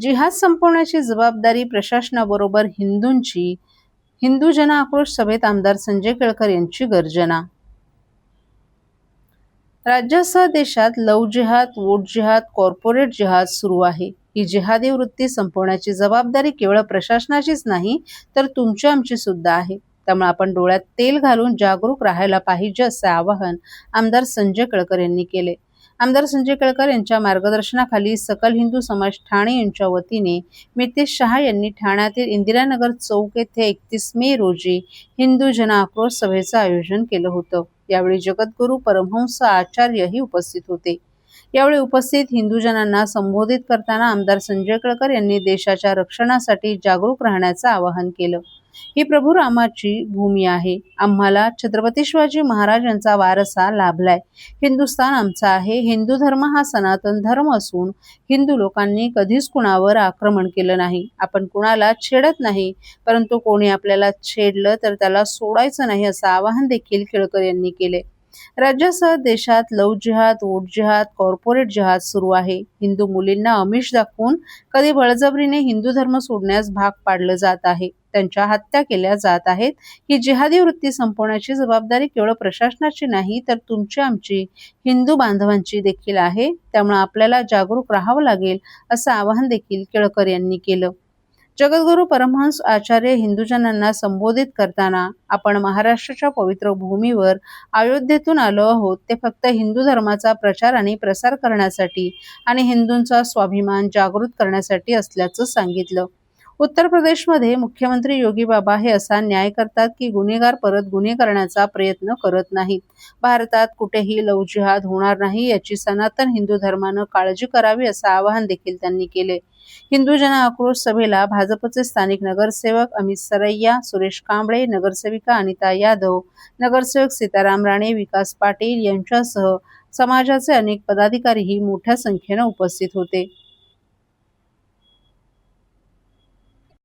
जिहाद संपवण्याची जबाबदारी प्रशासनाबरोबर हिंदूंची. हिंदू जन आक्रोश सभेत आमदार संजय केळकर यांची गर्जना. राज्यासह देशात लव्ह जिहाद, वोट जिहाद, कॉर्पोरेट जिहाद सुरू आहे. ही जिहादी वृत्ती संपवण्याची जबाबदारी केवळ प्रशासनाचीच नाही, तर तुमची आमची सुद्धा आहे. त्यामुळे आपण डोळ्यात तेल घालून जागरूक राहायला पाहिजे, असे आवाहन आमदार संजय केळकर यांनी केले. आमदार संजय केळकर यांच्या मार्गदर्शनाखाली सकल हिंदू समाज ठाणे यांच्या वतीने मितेश शहा यांनी ठाण्यातील इंदिरानगर चौक येथे 31 मे रोजी हिंदू जन आक्रोश सभेचं आयोजन केलं होतं. यावेळी जगद्गुरू परमहंस आचार्यही उपस्थित होते. यावेळी उपस्थित हिंदूजनांना संबोधित करताना आमदार संजय केळकर यांनी देशाच्या रक्षणासाठी जागरूक राहण्याचं आवाहन केलं. ही प्रभू रामाची भूमी आहे. आम्हाला छत्रपती शिवाजी महाराजांचा वारसा लाभलाय. हिंदुस्थान आमचा आहे. हिंदू धर्म हा सनातन धर्म असून हिंदू लोकांनी कधीच कुणावर आक्रमण केलं नाही. आपण कुणाला छेडत नाही, परंतु कोणी आपल्याला छेडलं तर त्याला सोडायचं नाही, असं आवाहन देखील केळकर यांनी केले. राज्यासह देशात लव्ह जिहाद, वोट जिहाद, कॉर्पोरेट जिहाद सुरू आहे. हिंदू मुलींना आमिष दाखवून कधी बळजबरीने हिंदू धर्म सोडण्यास भाग पाडलं जात आहे. त्यांच्या हत्या केल्या जात आहेत. ही जिहादी वृत्ती संपवण्याची जबाबदारी केवळ प्रशासनाची नाही, तर तुमची आमची हिंदू बांधवांची देखील आहे. त्यामुळे आपल्याला जागरूक राहावं लागेल, असं आवाहन देखील केळकर यांनी केलं. जगद्गुरू परमहंस आचार्य हिंदूजनांना संबोधित करताना, आपण महाराष्ट्राच्या पवित्र भूमीवर अयोध्येतून आलो आहोत, ते फक्त हिंदू धर्माचा प्रचार आणि प्रसार करण्यासाठी आणि हिंदूंचा स्वाभिमान जागृत करण्यासाठी असल्याचं सांगितलं. उत्तर प्रदेशमध्ये मुख्यमंत्री योगी बाबा हे असा न्याय करतात की गुन्हेगार परत गुन्हे करण्याचा प्रयत्न करत नाहीत. भारतात कुठेही लव्ह जिहाद होणार नाही, याची सनातन हिंदू धर्मानं काळजी करावी, असं आवाहन देखील त्यांनी केले. हिंदू जन आक्रोश सभेला भाजपचे स्थानिक नगरसेवक अमित सरैया, सुरेश कांबळे, नगरसेविका अनिता यादव, नगरसेवक सीताराम राणे, विकास पाटील यांच्यासह समाजाचे अनेक पदाधिकारीही मोठ्या संख्येनं उपस्थित होते.